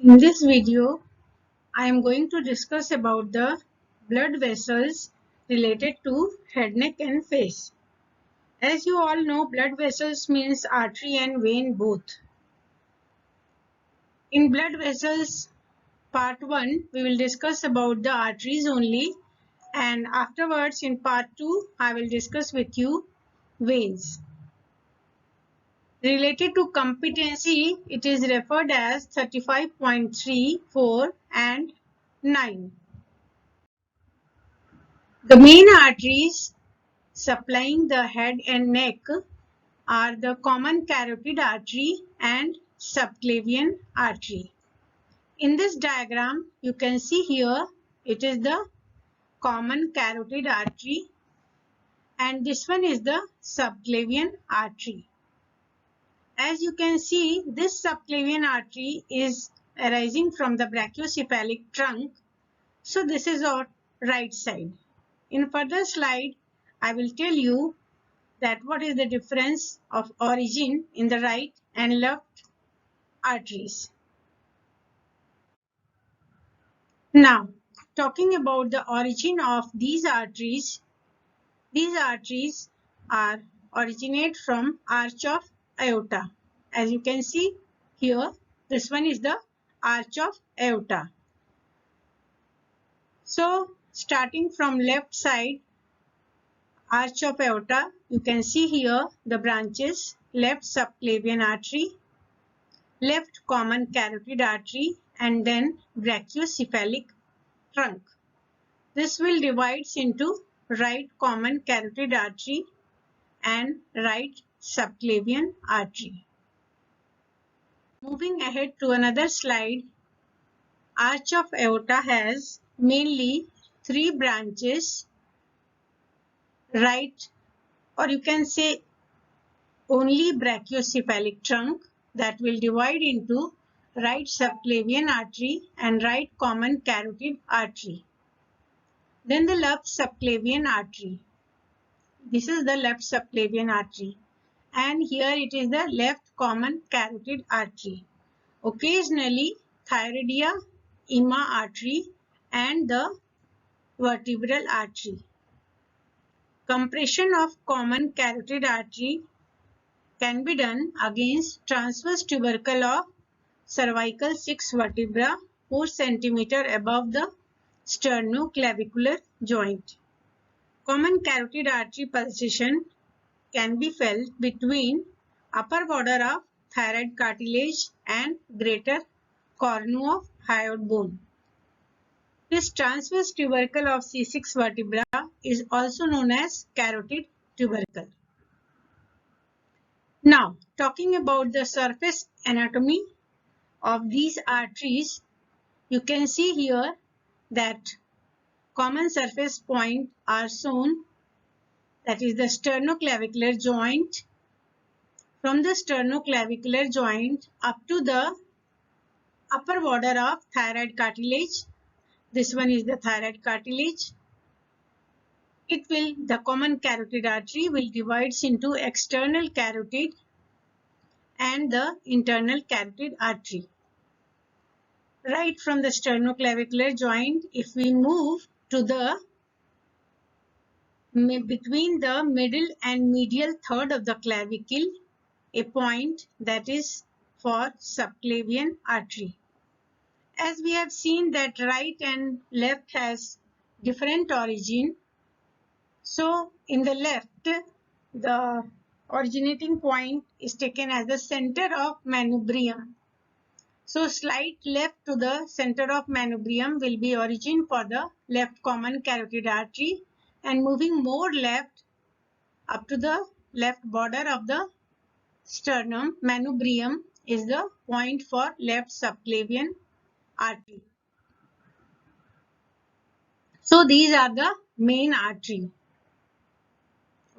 In this video, I am going to discuss about the blood vessels related to head, neck and face. As you all know, blood vessels means artery and vein both. In blood vessels part 1, we will discuss about the arteries only, and afterwards in part 2, I will discuss with you veins. Related to competency, it is referred as 35.3, 4 and 9. The main arteries supplying the head and neck are the common carotid artery and subclavian artery. In this diagram, you can see here it is the common carotid artery and this one is the subclavian artery. As you can see, this subclavian artery is arising from the brachiocephalic trunk. So this is our right side. In further slide, I will tell you that what is the difference of origin in the right and left arteries. Now, talking about the origin of these arteries are originate from arch of aorta. As you can see here, this one is the arch of aorta. So, starting from left side, arch of aorta, you can see here the branches: left subclavian artery, left common carotid artery, and then brachiocephalic trunk. This will divide into right common carotid artery and right subclavian artery. Moving ahead to another slide, arch of aorta has mainly three branches: right, or you can say only brachiocephalic trunk, that will divide into right subclavian artery and right common carotid artery. Then the left subclavian artery. This is the left subclavian artery, and here it is the left common carotid artery. Occasionally thyroidea, ima artery and the vertebral artery. Compression of common carotid artery can be done against transverse tubercle of cervical 6 vertebra 4 cm above the sternoclavicular joint. Common carotid artery pulsation can be felt between upper border of thyroid cartilage and greater cornu of hyoid bone. This transverse tubercle of C6 vertebra is also known as carotid tubercle. Now, talking about the surface anatomy of these arteries, you can see here that common surface points are shown, that is the sternoclavicular joint. From the sternoclavicular joint up to the upper border of thyroid cartilage, this one is the thyroid cartilage. The common carotid artery will divide into external carotid and the internal carotid artery. Right from the sternoclavicular joint, if we move to the between the middle and medial third of the clavicle, a point that is for subclavian artery. As we have seen that right and left has different origin, so in the left, the originating point is taken as the center of manubrium. So slight left to the center of manubrium will be origin for the left common carotid artery, and moving more left up to the left border of the sternum, manubrium is the point for left subclavian artery. So these are the main artery.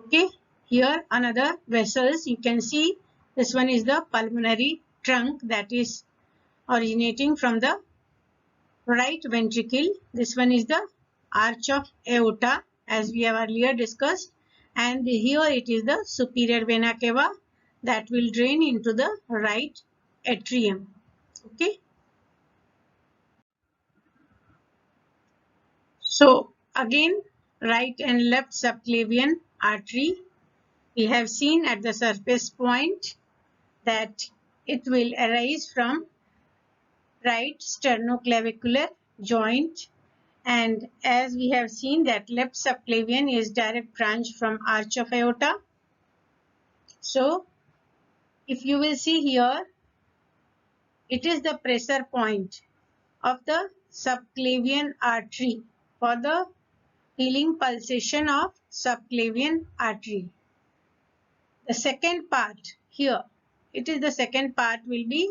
Okay, here another vessels, you can see this one is the pulmonary trunk that is originating from the right ventricle. This one is the arch of aorta, as we have earlier discussed, and here it is the superior vena cava that will drain into the right atrium. Okay. So again, right and left subclavian artery, we have seen at the surface point that it will arise from right sternoclavicular joint, and as we have seen that left subclavian is direct branch from arch of aorta. So if you will see here, it is the pressure point of the subclavian artery for the healing pulsation of subclavian artery. The second part here, it is the second part will be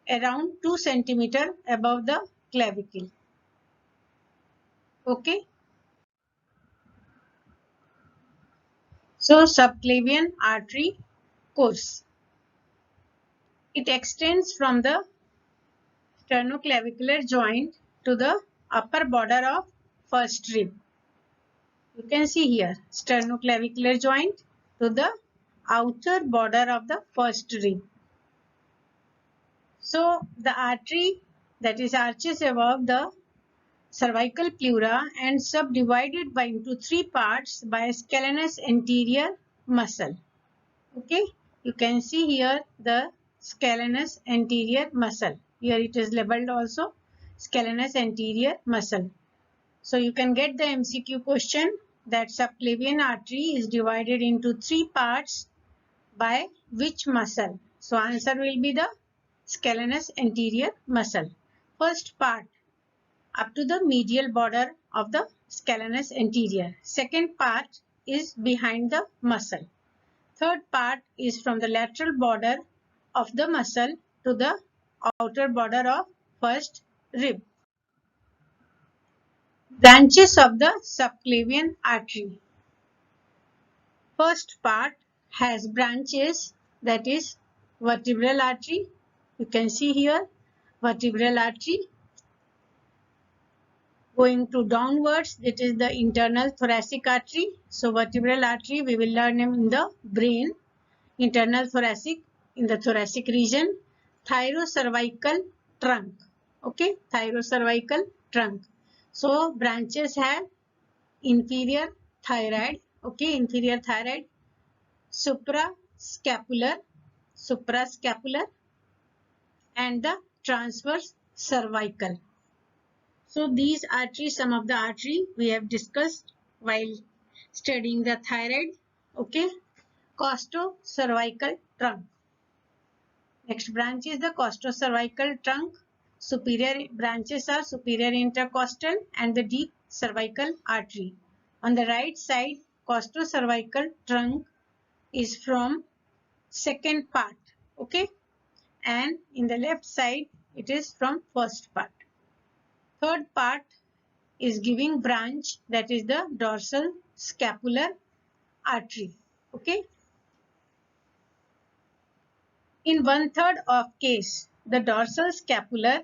around 2 centimeter above the clavicle. Okay. So subclavian artery course. It extends from the sternoclavicular joint to the upper border of first rib. You can see here sternoclavicular joint to the outer border of the first rib. So the artery that is arches above the cervical pleura and subdivided by into 3 parts by scalenus anterior muscle. Okay, you can see here the scalenus anterior muscle. Here it is labeled also scalenus anterior muscle. So you can get the MCQ question that subclavian artery is divided into 3 parts by which muscle? So answer will be the scalenus anterior muscle. First part up to the medial border of the scalenus anterior. Second part is behind the muscle. Third part is from the lateral border of the muscle to the outer border of first rib. Branches of the subclavian artery. First part has branches, that is vertebral artery. You can see here vertebral artery going to downwards. That is the internal thoracic artery. So vertebral artery we will learn in the brain. Internal thoracic in the thoracic region. Thyrocervical trunk. Okay, thyrocervical trunk. So branches have inferior thyroid. Okay, inferior thyroid. Suprascapular and the transverse cervical. So these arteries, some of the artery we have discussed while studying the thyroid. Okay, costocervical trunk. Next branch is the costocervical trunk. Superior branches are superior intercostal and the deep cervical artery. On the right side, costocervical trunk is from second part. Okay, and in the left side it is from first part. Third part is giving branch, that is the dorsal scapular artery. Okay, in 1/3 of case the dorsal scapular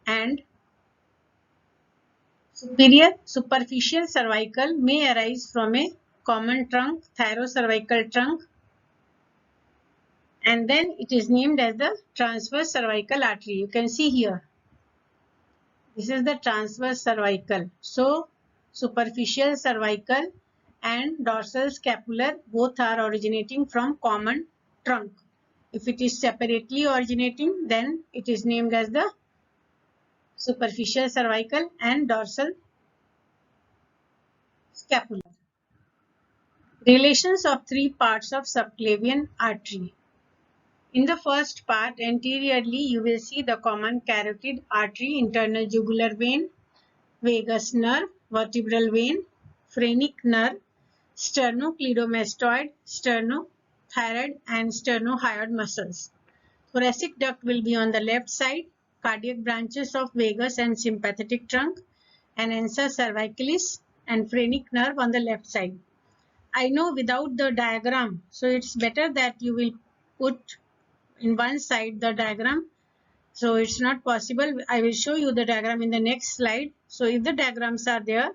and superior superficial cervical may arise from a common trunk, thyrocervical trunk, and then it is named as the transverse cervical artery. You can see here. This is the transverse cervical. So superficial cervical and dorsal scapular both are originating from common trunk. If it is separately originating, then it is named as the superficial cervical and dorsal scapular. Relations of 3 parts of subclavian artery. In the first part, anteriorly, you will see the common carotid artery, internal jugular vein, vagus nerve, vertebral vein, phrenic nerve, sternocleidomastoid, sternothyroid, and sternohyoid muscles. Thoracic duct will be on the left side, cardiac branches of vagus and sympathetic trunk, and ansa cervicalis and phrenic nerve on the left side. I know without the diagram, so it's better that you will put in one side the diagram. So it's not possible. I will show you the diagram in the next slide. So if the diagrams are there,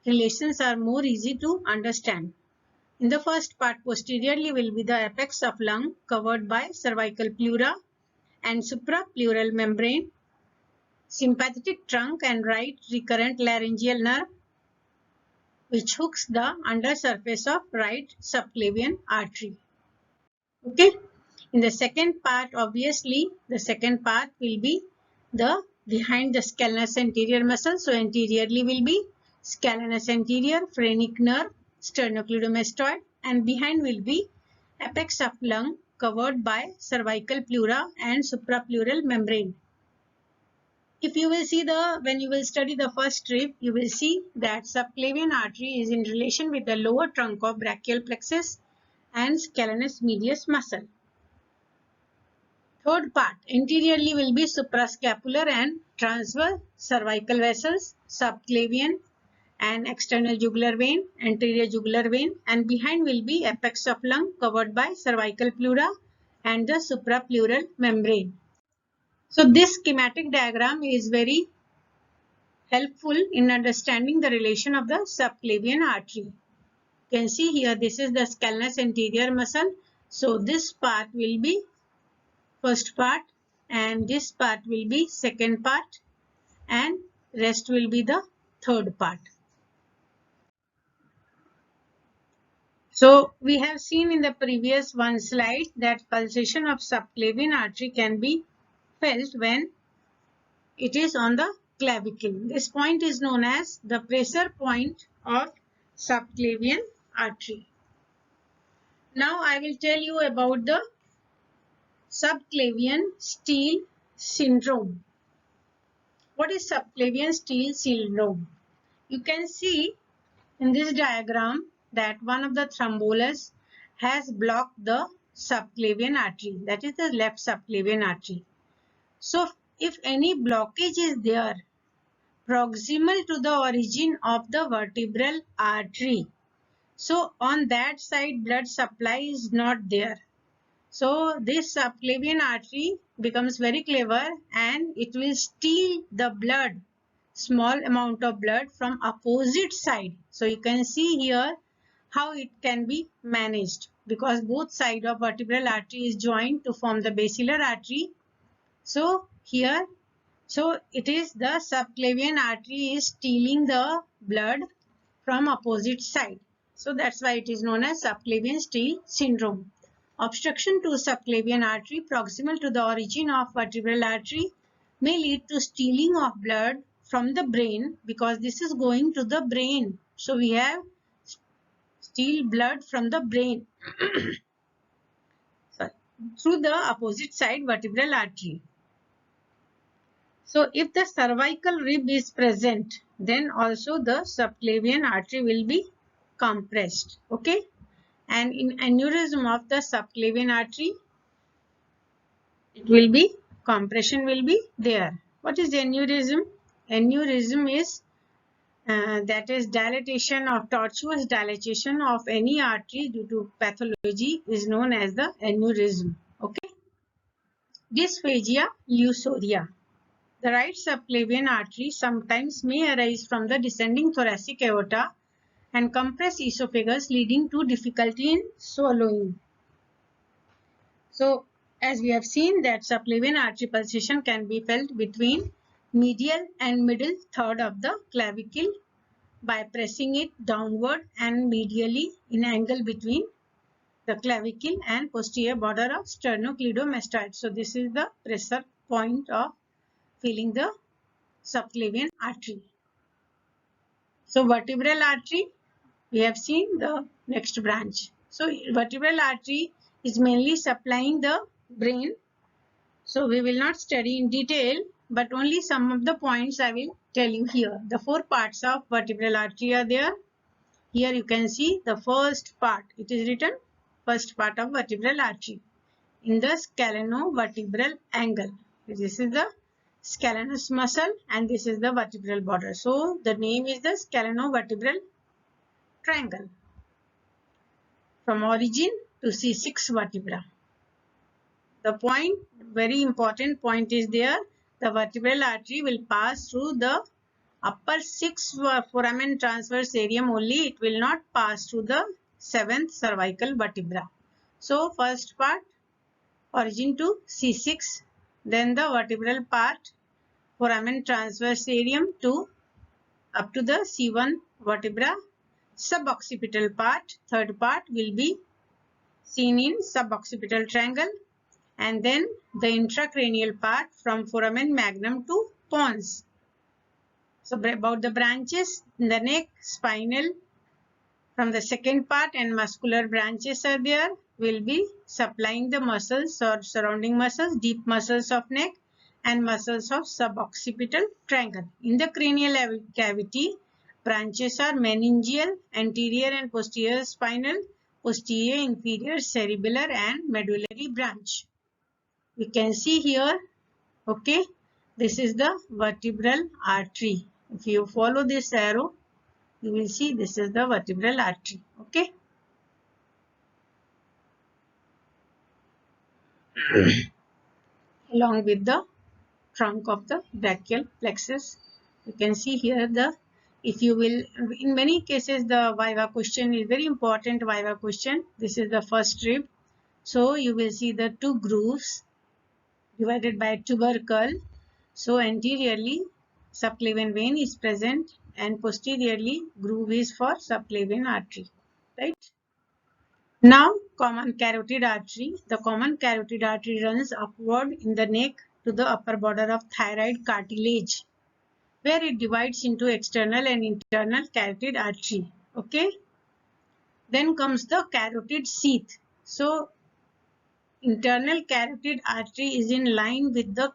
relations are more easy to understand. In the first part, posteriorly will be the apex of lung covered by cervical pleura and suprapleural membrane, sympathetic trunk and right recurrent laryngeal nerve, which hooks the undersurface of right subclavian artery. Okay. In the second part, obviously, the second part will be the behind the scalenus anterior muscle. So anteriorly will be scalenus anterior, phrenic nerve, sternocleidomastoid, and behind will be apex of lung covered by cervical pleura and suprapleural membrane. If you will see when you will study the first strip, you will see that subclavian artery is in relation with the lower trunk of brachial plexus and scalenus medius muscle. Third part, anteriorly will be suprascapular and transverse cervical vessels, subclavian and external jugular vein, anterior jugular vein, and behind will be apex of lung covered by cervical pleura and the suprapleural membrane. So this schematic diagram is very helpful in understanding the relation of the subclavian artery. You can see here, this is the scalenus anterior muscle. So this part will be first part and this part will be second part and rest will be the third part. So we have seen in the previous one slide that pulsation of subclavian artery can be felt when it is on the clavicle. This point is known as the pressure point of subclavian artery. Now I will tell you about the subclavian steal syndrome. What is subclavian steal syndrome? You can see in this diagram that one of the thrombolus has blocked the subclavian artery, that is the left subclavian artery. So if any blockage is there proximal to the origin of the vertebral artery, so on that side blood supply is not there. So this subclavian artery becomes very clever and it will steal the blood, small amount of blood from opposite side. So you can see here how it can be managed, because both sides of vertebral artery is joined to form the basilar artery. So here, so it is the subclavian artery is stealing the blood from opposite side. So that's why it is known as subclavian steal syndrome. Obstruction to subclavian artery proximal to the origin of vertebral artery may lead to stealing of blood from the brain, because this is going to the brain. So we have steal blood from the brain through the opposite side vertebral artery. So if the cervical rib is present, then also the subclavian artery will be compressed. Okay. And in aneurysm of the subclavian artery, it will be compression will be there. What is aneurysm? Aneurysm is that is dilatation of tortuous dilatation of any artery due to pathology is known as the aneurysm. Okay. Dysphagia leucoria. The right subclavian artery sometimes may arise from the descending thoracic aorta and compress esophagus, leading to difficulty in swallowing. So as we have seen that subclavian artery pulsation can be felt between medial and middle third of the clavicle by pressing it downward and medially in angle between the clavicle and posterior border of sternocleidomastoid. So this is the pressure point of feeling the subclavian artery. So vertebral artery, we have seen the next branch. So vertebral artery is mainly supplying the brain. So we will not study in detail, but only some of the points I will tell you here. The four parts of vertebral artery are there. Here you can see the first part. It is written first part of vertebral artery in the scalenovertebral angle. This is the scalenus muscle and this is the vertebral border. So the name is the scalenovertebral triangle from origin to C6 vertebra. The point, very important point is there. The vertebral artery will pass through the upper 6 foramen transverse areum only. It will not pass through the 7th cervical vertebra. So first part origin to C6, then the vertebral part foramen transverse areum to up to the C1 vertebra, Suboccipital part, third part, will be seen in suboccipital triangle, and then the intracranial part from foramen magnum to pons. So about the branches in the neck, spinal from the second part and muscular branches are there, will be supplying the muscles or surrounding muscles, deep muscles of neck and muscles of suboccipital triangle. In the cranial cavity, branches are meningeal, anterior and posterior spinal, posterior, inferior, cerebellar and medullary branch. We can see here, okay, this is the vertebral artery. If you follow this arrow, you will see this is the vertebral artery, okay. Along with the trunk of the brachial plexus. You can see here the, if you will, in many cases the viva question is very important viva question. This is the first rib. So you will see the two grooves divided by tubercle. So anteriorly subclavian vein is present and posteriorly groove is for subclavian artery, right? Now common carotid artery. The common carotid artery runs upward in the neck to the upper border of thyroid cartilage, where it divides into external and internal carotid artery. Okay. Then comes the carotid sheath. So internal carotid artery is in line with the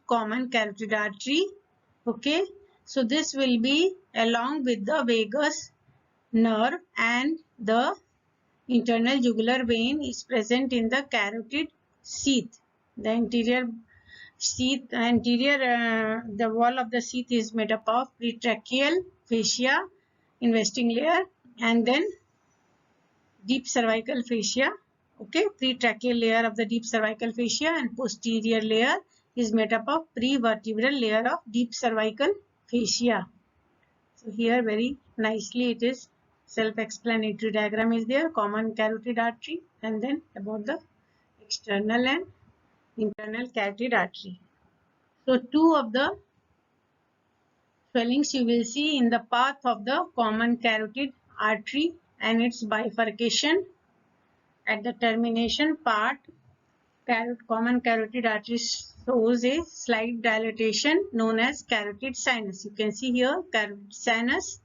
common carotid artery. Okay. So this will be along with the vagus nerve, and the internal jugular vein is present in the carotid sheath. The anterior sheath, the wall of the sheath is made up of pretracheal fascia, investing layer, and then deep cervical fascia. Okay, pretracheal layer of the deep cervical fascia and posterior layer is made up of prevertebral layer of deep cervical fascia. So here very nicely it is self-explanatory diagram is there, common carotid artery, and then about the external and internal carotid artery. So two of the swellings you will see in the path of the common carotid artery and its bifurcation at the termination part. Common carotid artery shows a slight dilatation known as carotid sinus. You can see here carotid sinus.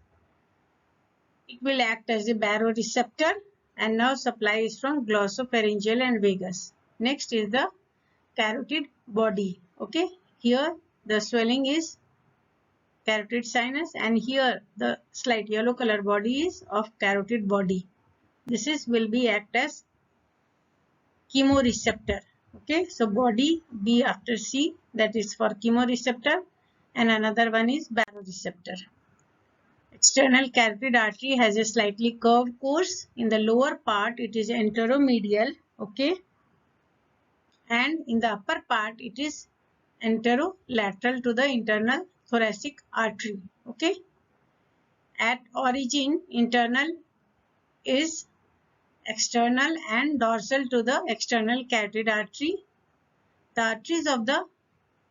It will act as a baroreceptor and now supply is from glossopharyngeal and vagus. Next is the carotid body. Okay, here the swelling is carotid sinus, and here the slight yellow color body is of carotid body. This is will be act as chemoreceptor. Okay, so body B after C, that is for chemoreceptor, and another one is baroreceptor. External carotid artery has a slightly curved course. In the lower part it is anteromedial, okay, and in the upper part it is anterolateral to the internal thoracic artery. Okay, at origin internal is external and dorsal to the external carotid artery. The arteries of the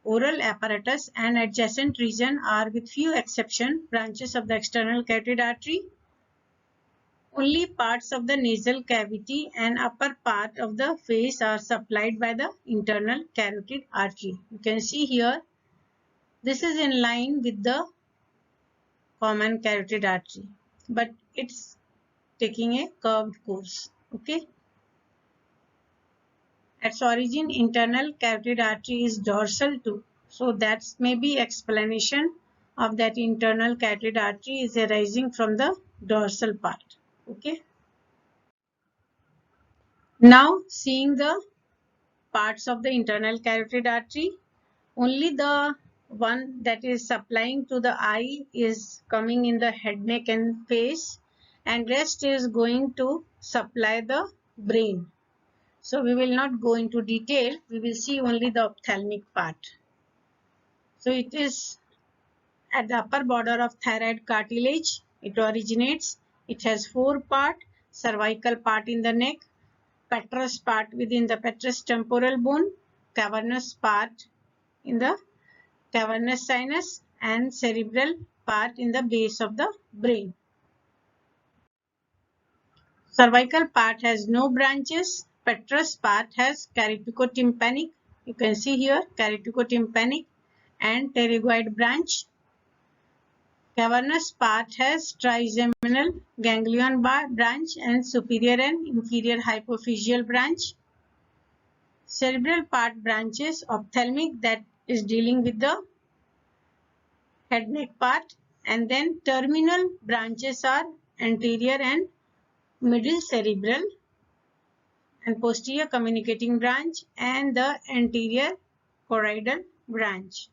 oral apparatus and adjacent region are, with few exceptions, branches of the external carotid artery. Only parts of the nasal cavity and upper part of the face are supplied by the internal carotid artery. You can see here, this is in line with the common carotid artery, but it's taking a curved course. Okay. At its origin, internal carotid artery is dorsal too. So that's maybe explanation of that internal carotid artery is arising from the dorsal part. Okay. Now seeing the parts of the internal carotid artery, only the one that is supplying to the eye is coming in the head, neck and face, and rest is going to supply the brain. So we will not go into detail, we will see only the ophthalmic part. So it is at the upper border of thyroid cartilage, it originates. It has four parts: cervical part in the neck, petrous part within the petrous temporal bone, cavernous part in the cavernous sinus, and cerebral part in the base of the brain. Cervical part has no branches. Petrous part has cariticotympanic. You can see here cariticotympanic and pterygoid branch. Cavernous part has trigeminal ganglion branch and superior and inferior hypophyseal branch. Cerebral part branches ophthalmic, that is dealing with the head neck part, and then terminal branches are anterior and middle cerebral and posterior communicating branch and the anterior choroidal branch.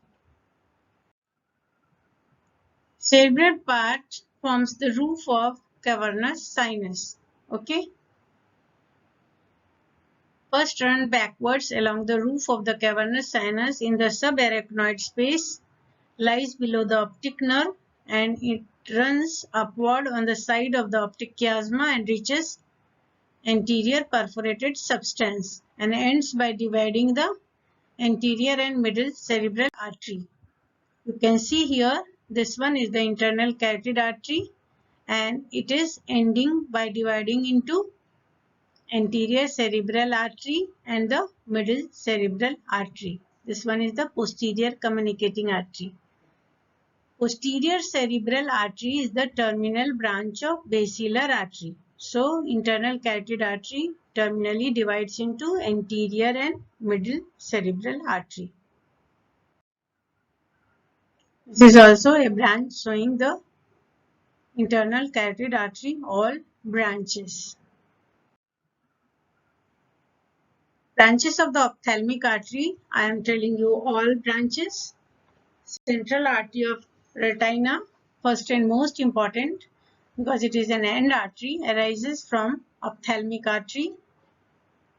Cerebral part forms the roof of cavernous sinus. Okay. First run backwards along the roof of the cavernous sinus in the subarachnoid space, lies below the optic nerve, and it runs upward on the side of the optic chiasma and reaches anterior perforated substance and ends by dividing the anterior and middle cerebral artery. You can see here this one is the internal carotid artery and it is ending by dividing into anterior cerebral artery and the middle cerebral artery. This one is the posterior communicating artery. Posterior cerebral artery is the terminal branch of basilar artery. So, internal carotid artery terminally divides into anterior and middle cerebral artery. This is also a branch showing the internal carotid artery, all branches. Branches of the ophthalmic artery, I am telling you all branches. Central artery of retina, first and most important because it is an end artery, arises from ophthalmic artery.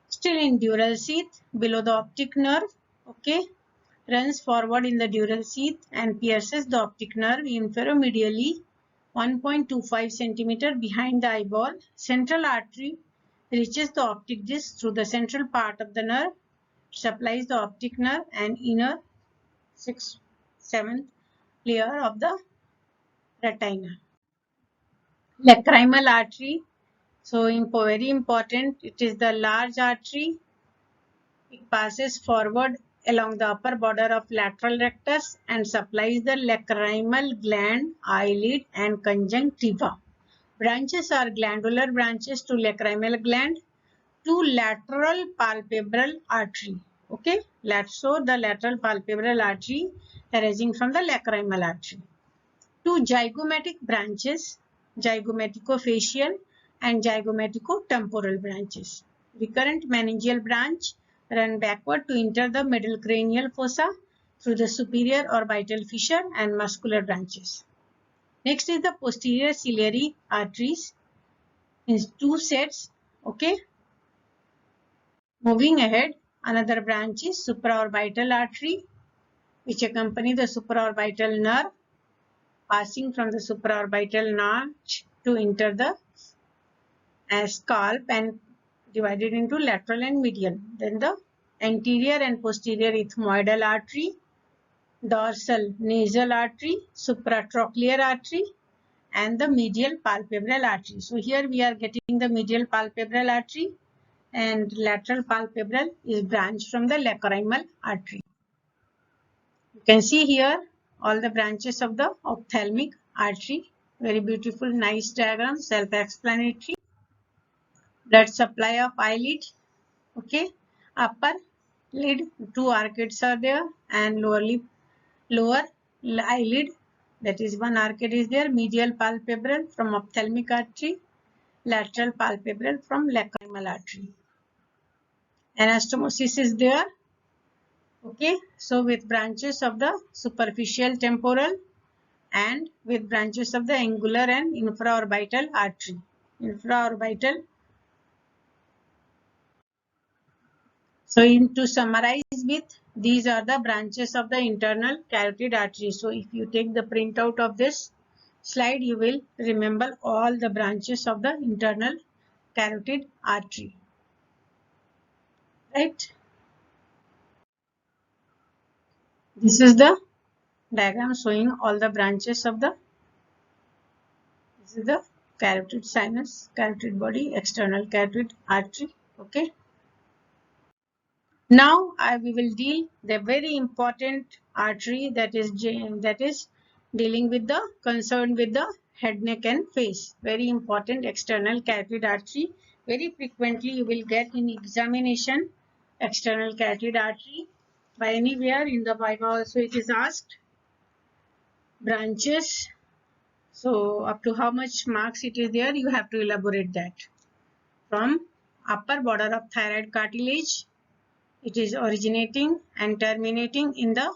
Still in dural sheath, below the optic nerve, okay, runs forward in the dural sheath and pierces the optic nerve inferomedially 1.25 centimeter behind the eyeball. Central artery reaches the optic disc through the central part of the nerve, supplies the optic nerve and inner 6/7 layer of the retina. Lacrimal artery, so very important, it is the large artery. It passes forward along the upper border of lateral rectus and supplies the lacrimal gland, eyelid and conjunctiva. Branches are glandular branches to lacrimal gland, to lateral palpebral artery. Okay, so the lateral palpebral artery arising from the lacrimal artery. Two zygomatic branches, zygomaticofacial and zygomaticotemporal branches. Recurrent meningeal branch run backward to enter the middle cranial fossa through the superior orbital fissure and muscular branches. Next is the posterior ciliary arteries in two sets. Okay. Moving ahead, another branch is supraorbital artery, which accompany the supraorbital nerve, passing from the supraorbital notch to enter the scalp and divided into lateral and medial. Then the anterior and posterior ethmoidal artery, dorsal nasal artery, supratrochlear artery, and the medial palpebral artery. So here we are getting the medial palpebral artery and lateral palpebral is branched from the lacrimal artery. You can see here all the branches of the ophthalmic artery. Very beautiful, nice diagram, self-explanatory. Blood supply of eyelid. Okay, upper lid, two arcades are there, and lower eyelid, that is one arcade is there. Medial palpebral from ophthalmic artery, lateral palpebral from lacrimal artery. Anastomosis is there. Okay, so with branches of the superficial temporal and with branches of the angular and infraorbital artery. Infraorbital. So to summarize with, these are the branches of the internal carotid artery. So if you take the printout of this slide, you will remember all the branches of the internal carotid artery. Right? This is the diagram showing all the branches of the carotid sinus, carotid body, external carotid artery. Okay. Now we will deal the very important artery that is dealing with the concern with the head, neck and face. Very important external carotid artery. Very frequently you will get in examination external carotid artery. By anywhere in the Bible also it is asked. Branches. So up to how much marks it is there, you have to elaborate that. From upper border of thyroid cartilage, it is originating and terminating in the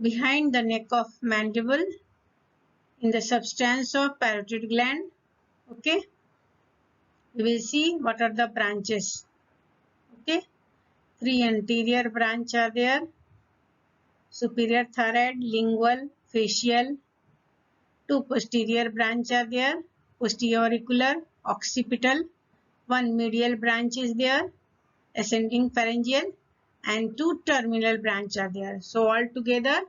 behind the neck of mandible in the substance of parotid gland. Okay, we will see what are the branches. Okay, 3 anterior branch are there: superior thyroid, lingual, facial. 2 posterior branch are there: posterior auricular, occipital. 1 medial branch is there, ascending pharyngeal, and 2 terminal branch are there. So altogether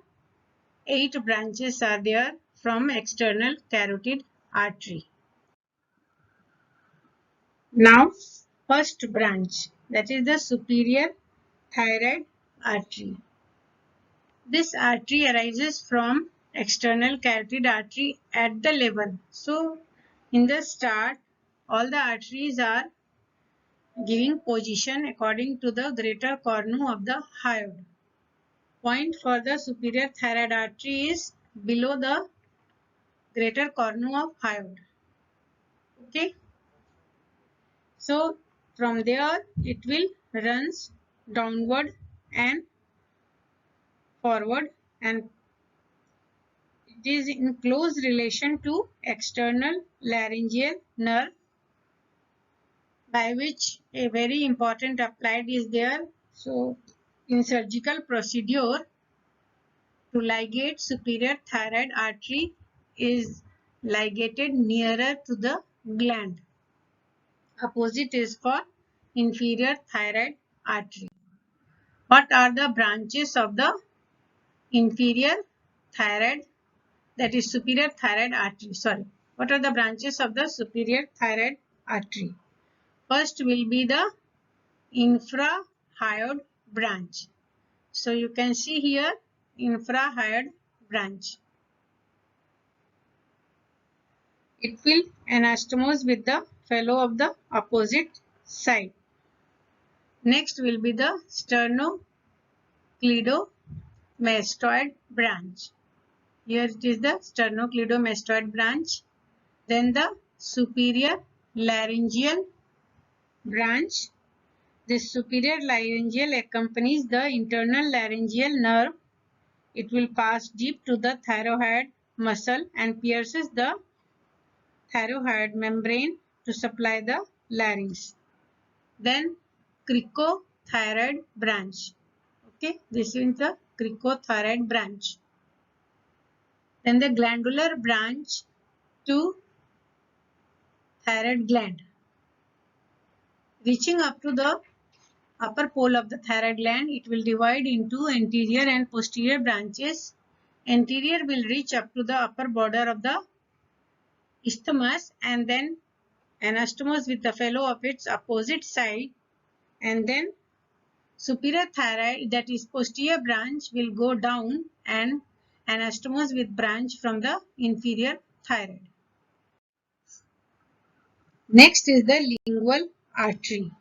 8 branches are there from external carotid artery. Now first branch, that is the superior thyroid artery. This artery arises from external carotid artery at the level. So in the start all the arteries are giving position according to the greater cornu of the hyoid. Point for the superior thyroid artery is below the greater cornu of hyoid. Okay. So from there it will runs downward and forward, and it is in close relation to external laryngeal nerve, by which a very important applied is there. So in surgical procedure to ligate superior thyroid artery is ligated nearer to the gland. Opposite is for inferior thyroid artery. What are the branches of the inferior thyroid, that is superior thyroid artery? Sorry. What are the branches of the superior thyroid artery? First will be the infrahyoid branch. So you can see here infrahyoid branch. It will anastomose with the fellow of the opposite side. Next will be the sternocleidomastoid branch. Here it is the sternocleidomastoid branch. Then the superior laryngeal branch. This superior laryngeal accompanies the internal laryngeal nerve. It will pass deep to the thyroid muscle and pierces the thyroid membrane to supply the larynx. Then cricothyroid branch. Okay, this is the cricothyroid branch. Then the glandular branch to thyroid gland. Reaching up to the upper pole of the thyroid gland, it will divide into anterior and posterior branches. Anterior will reach up to the upper border of the isthmus and then anastomose with the fellow of its opposite side, and then superior thyroid, that is posterior branch, will go down and anastomose with branch from the inferior thyroid. Next is the lingual artery.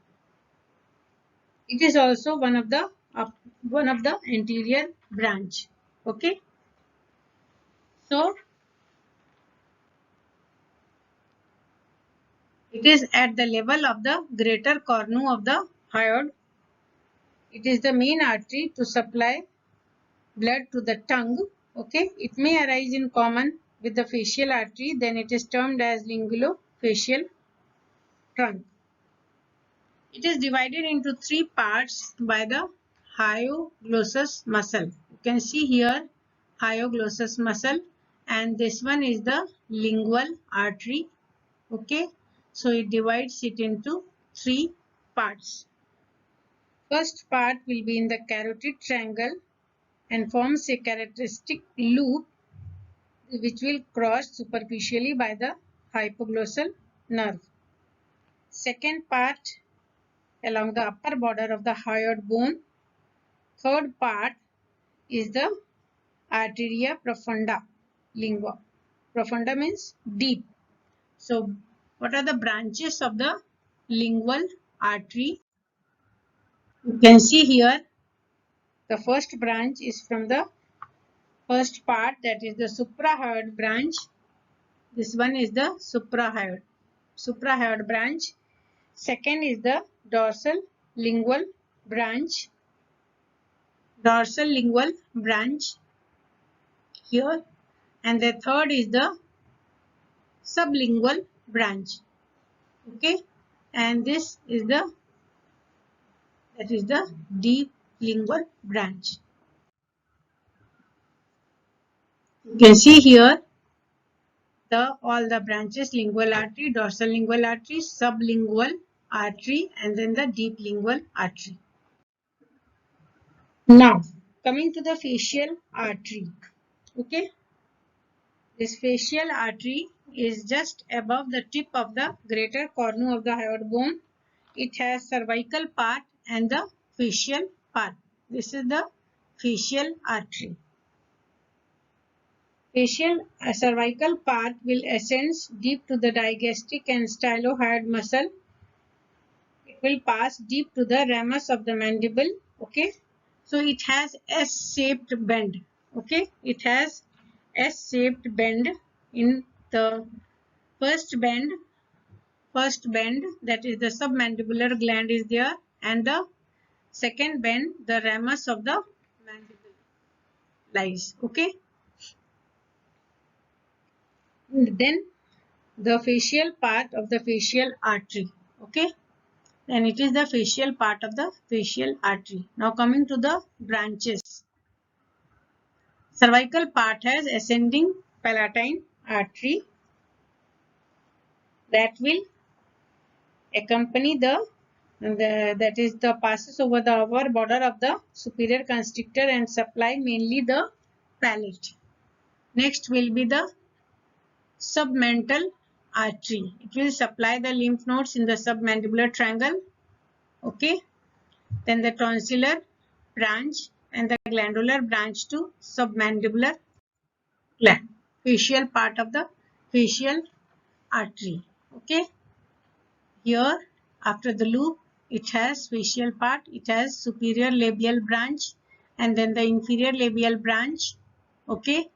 It is also one of the anterior branch. Okay. So it is at the level of the greater cornu of the hyoid. It is the main artery to supply blood to the tongue. Okay. It may arise in common with the facial artery, then it is termed as lingulofacial trunk. It is divided into 3 parts by the hyoglossus muscle. You can see here hyoglossus muscle, and this one is the lingual artery. Okay, so it divides it into 3 parts. First part will be in the carotid triangle and forms a characteristic loop which will cross superficially by the hypoglossal nerve. Second part along the upper border of the hyoid bone. Third part is the arteria profunda lingua. Profunda means deep. So what are the branches of the lingual artery? You can see here the first branch is from the first part, that is the suprahyoid branch. This one is the suprahyoid branch. Second is the dorsal lingual branch. Here, and the third is the sublingual branch. Okay, and this is the deep lingual branch. You can see here all the branches: lingual artery, dorsal lingual artery, sublingual artery, and then the deep lingual artery. Now coming to the facial artery. Okay, this facial artery is just above the tip of the greater cornu of the hyoid bone. It has cervical part and the facial part. This is the facial artery. Facial cervical part will ascend deep to the digastric and stylohyoid muscle. It will pass deep to the ramus of the mandible. Okay, so it has S-shaped bend. Okay, it has S-shaped bend. In the first bend, that is the submandibular gland is there, and the second bend, the ramus of the mandible lies. Okay, and then the facial part of the facial artery. Okay, then it is the facial part of the facial artery. Now coming to the branches. Cervical part has ascending palatine artery that will accompany the passes over the upper border of the superior constrictor and supply mainly the palate. Next will be the submental artery. It will supply the lymph nodes in the submandibular triangle. Okay, then the tonsillar branch and the glandular branch to submandibular gland. Facial part of the facial artery. Okay, here after the loop it has facial part, it has superior labial branch and then the inferior labial branch. Okay,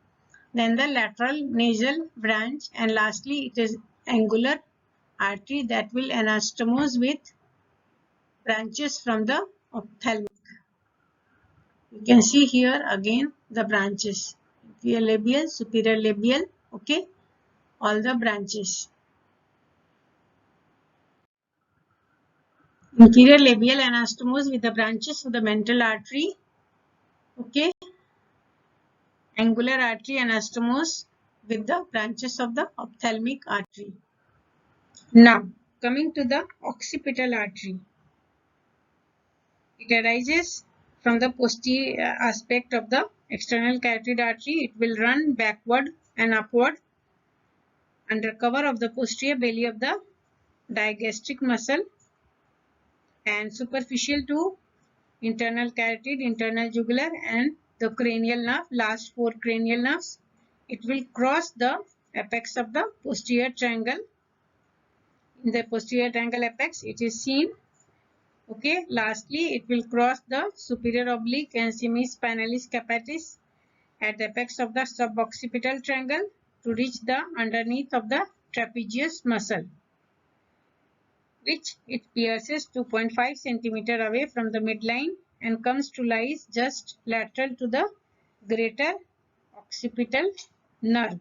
then the lateral nasal branch, and lastly it is angular artery that will anastomose with branches from the ophthalmic. You can see here again the branches: inferior labial, superior labial. Okay, all the branches. Inferior labial anastomose with the branches of the mental artery. Okay, angular artery anastomose with the branches of the ophthalmic artery. Now coming to the occipital artery. It arises from the posterior aspect of the external carotid artery. It will run backward and upward under cover of the posterior belly of the digastric muscle and superficial to internal carotid, internal jugular, and the cranial nerve, last four cranial nerves. It will cross the apex of the posterior triangle. In the posterior triangle apex, it is seen. Okay, lastly, it will cross the superior oblique and semispinalis capitis at the apex of the suboccipital triangle to reach the underneath of the trapezius muscle, which it pierces 2.5 centimeter away from the midline and comes to lie just lateral to the greater occipital nerve.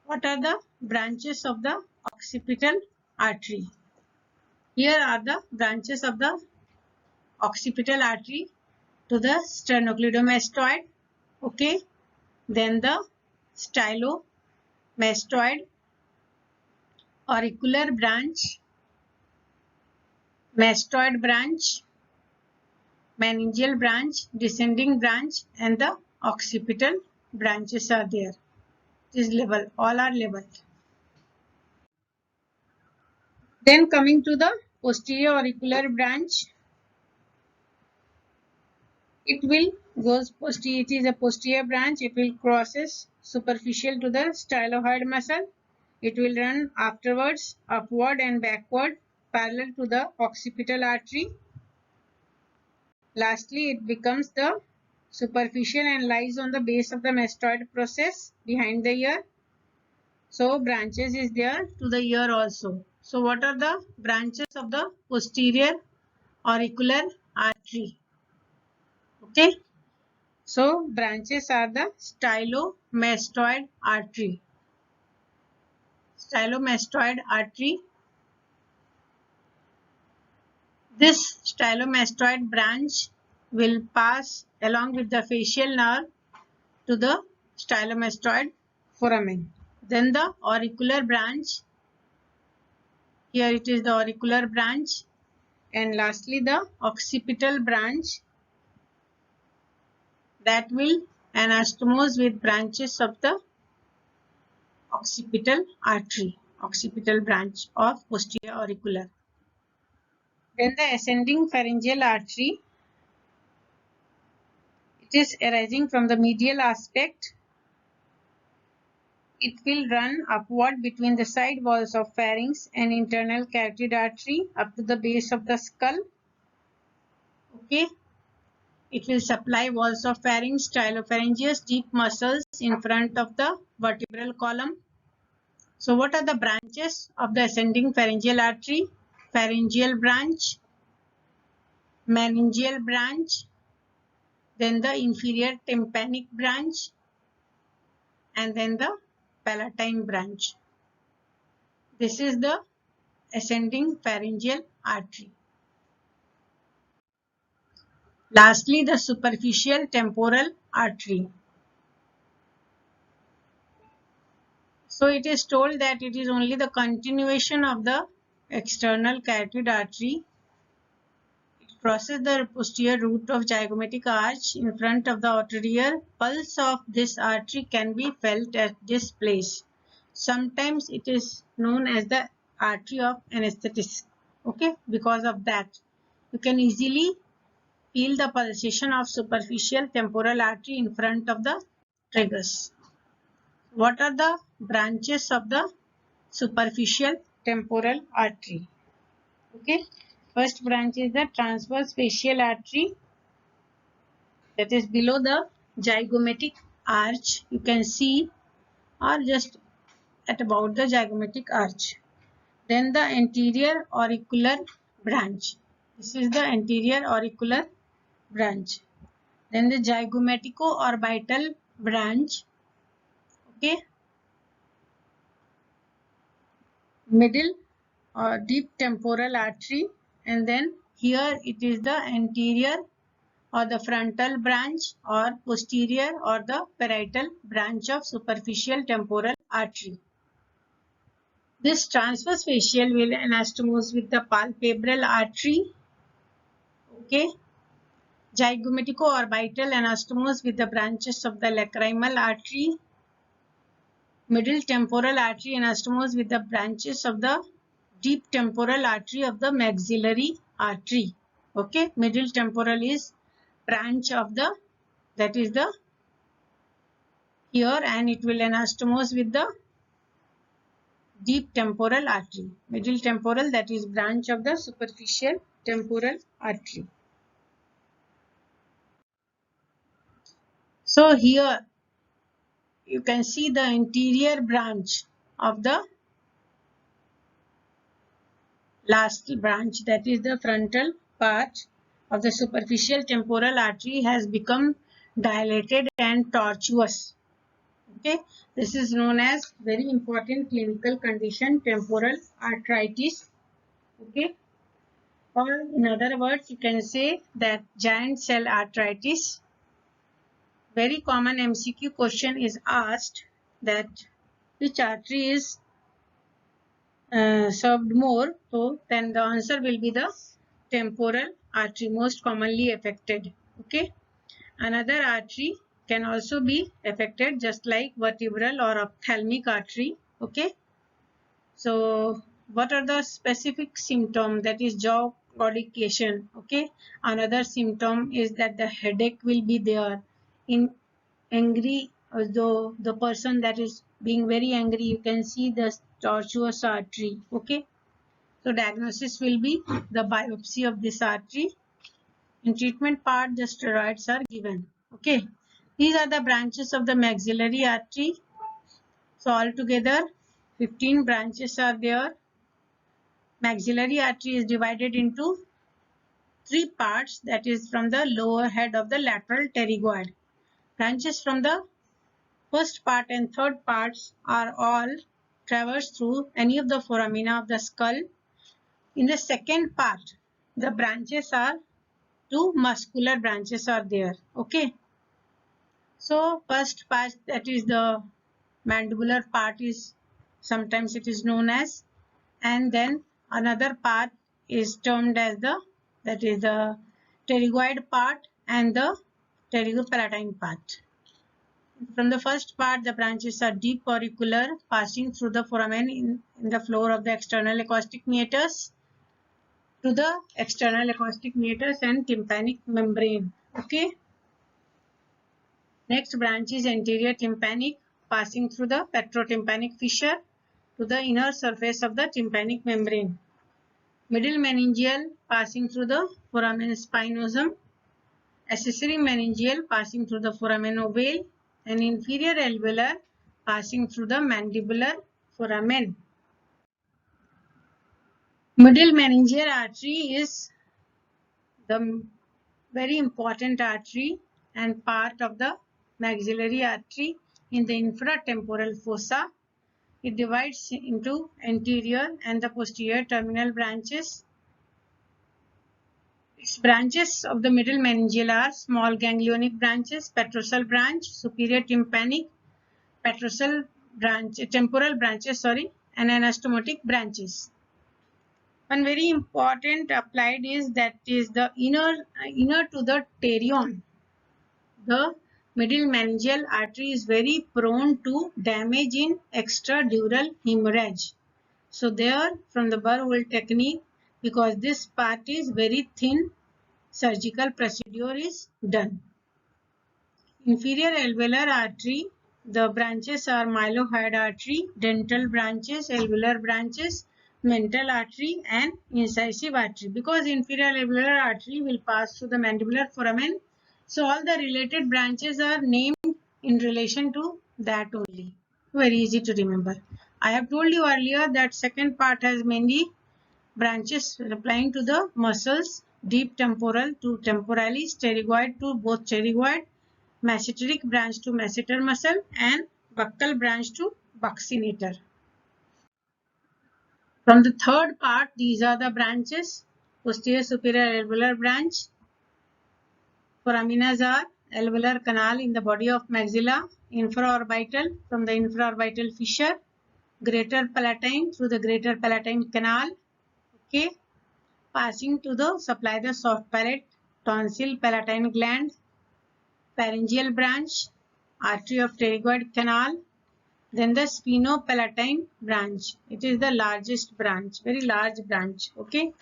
What are the branches of the occipital artery? Here are the branches of the occipital artery to the sternocleidomastoid. Okay, then the stylomastoid, auricular branch, mastoid branch, meningeal branch, descending branch, and the occipital branches are there. This level, all are labeled. Then coming to the posterior auricular branch, it is a posterior branch. It will crosses superficial to the stylohyoid muscle. It will run afterwards, upward and backward, parallel to the occipital artery. Lastly, it becomes the superficial and lies on the base of the mastoid process behind the ear. So branches is there to the ear also. So what are the branches of the posterior auricular artery? Okay. So branches are the stylomastoid artery. Stylomastoid artery. This stylomastoid branch will pass along with the facial nerve to the stylomastoid foramen. Then the auricular branch. Here it is the auricular branch. And lastly the occipital branch that will anastomose with branches of the occipital artery, occipital branch of posterior auricular. Then the ascending pharyngeal artery, it is arising from the medial aspect. It will run upward between the side walls of pharynx and internal carotid artery up to the base of the skull. Okay. It will supply walls of pharynx, stylopharyngeus, deep muscles in front of the vertebral column. So what are the branches of the ascending pharyngeal artery? Pharyngeal branch, meningeal branch, then the inferior tympanic branch, and then the palatine branch. This is the ascending pharyngeal artery. Lastly, the superficial temporal artery. So it is told that it is only the continuation of the external carotid artery. It crosses the posterior root of zygomatic arch in front of the arterial. Pulse of this artery can be felt at this place. Sometimes it is known as the artery of anesthetic. Okay, because of that, you can easily feel the pulsation of superficial temporal artery in front of the tragus. What are the branches of the superficial temporal artery? Okay, first branch is the transverse facial artery, that is below the zygomatic arch. You can see, or just at about the zygomatic arch. Then the anterior auricular branch. This is the anterior auricular branch. Then the zygomatico-orbital branch. Okay. Middle or deep temporal artery, and then here it is the anterior or the frontal branch or posterior or the parietal branch of superficial temporal artery. This transverse facial will anastomose with the palpebral artery. Okay. Zygomatico-orbital anastomose with the branches of the lacrimal artery. Middle temporal artery anastomose with the branches of the deep temporal artery of the maxillary artery. Okay. Middle temporal is branch of the, that is the here, and it will anastomose with the deep temporal artery. Middle temporal, that is branch of the superficial temporal artery. So here you can see the anterior branch of the last branch, that is the frontal part of the superficial temporal artery has become dilated and tortuous. Okay, this is known as very important clinical condition, temporal arteritis. Okay, or in other words, you can say that giant cell arteritis. Very common MCQ question is asked that which artery is served more, so then the answer will be the temporal artery, most commonly affected. Okay, another artery can also be affected, just like vertebral or ophthalmic artery. Okay, so what are the specific symptom? That is jaw claudication. Okay, another symptom is that the headache will be there. In angry, though the person that is being very angry, you can see the tortuous artery. Okay, so diagnosis will be the biopsy of this artery. In treatment part, the steroids are given. Okay, these are the branches of the maxillary artery. So altogether 15 branches are there. Maxillary artery is divided into three parts, that is from the lower head of the lateral pterygoid. Branches from the first part and third parts are all traverse through any of the foramina of the skull. In the second part, the branches are two muscular branches are there. Okay. So first part, that is the mandibular part, is sometimes it is known as, and then another part is termed as the, that is the pterygoid part and the pterygopalatine part. From the first part, the branches are deep auricular, passing through the foramen in the floor of the external acoustic meatus to the external acoustic meatus and tympanic membrane. Okay. Next branch is anterior tympanic, passing through the petrotympanic fissure to the inner surface of the tympanic membrane. Middle meningeal, passing through the foramen spinosum. Accessory meningeal, passing through the foramen ovale, and inferior alveolar, passing through the mandibular foramen. Middle meningeal artery is the very important artery and part of the maxillary artery in the infratemporal fossa. It divides into anterior and the posterior terminal branches. Its branches of the middle meningeal are small ganglionic branches, petrosal branch, superior tympanic, petrosal branch, temporal branches, and anastomotic branches. One very important applied is that is the inner to the pterion. The middle meningeal artery is very prone to damage in extradural hemorrhage. So there, from the Burr-Hole technique, because this part is very thin, surgical procedure is done. Inferior alveolar artery, the branches are mylohyoid artery, dental branches, alveolar branches, mental artery, and incisive artery. Because inferior alveolar artery will pass through the mandibular foramen, so all the related branches are named in relation to that only. Very easy to remember. I have told you earlier that second part has mainly branches applying to the muscles, deep temporal to temporalis, pterygoid to both pterygoid, masseteric branch to masseter muscle, and buccal branch to buccinator. From the third part, these are the branches: posterior superior alveolar branch. Foraminas are alveolar canal in the body of maxilla, infraorbital from the infraorbital fissure, greater palatine through the greater palatine canal. Okay, passing to the supply the soft palate, tonsil, palatine gland, pharyngeal branch, artery of pterygoid canal, then the sphenopalatine branch. It is the largest branch, very large branch. Okay.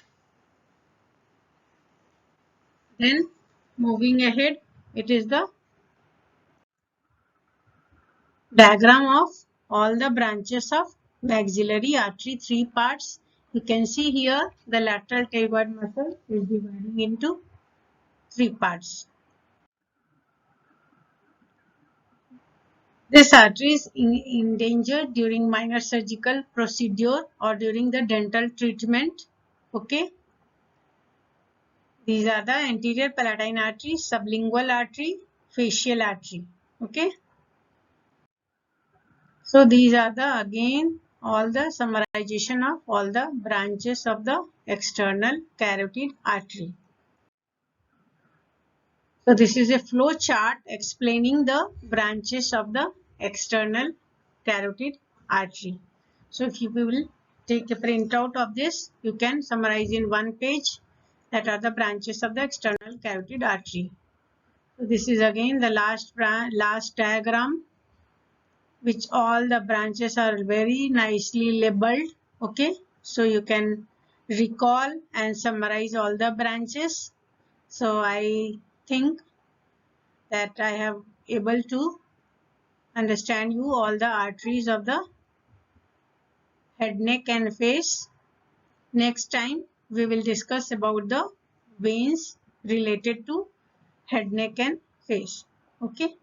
Then moving ahead, it is the diagram of all the branches of maxillary artery, three parts. You can see here the lateral pterygoid muscle is dividing into three parts. This artery is endangered during minor surgical procedure or during the dental treatment. Okay. These are the anterior palatine artery, sublingual artery, facial artery. Okay. So these are the again all the summarization of all the branches of the external carotid artery. So this is a flow chart explaining the branches of the external carotid artery. So if you will take a printout of this, you can summarize in one page that are the branches of the external carotid artery. So this is again the last diagram, which all the branches are very nicely labeled. Okay. so you can recall and summarize all the branches. So I think that I have able to understand you all the arteries of the head, neck and face. Next time we will discuss about the veins related to head, neck and face. Okay.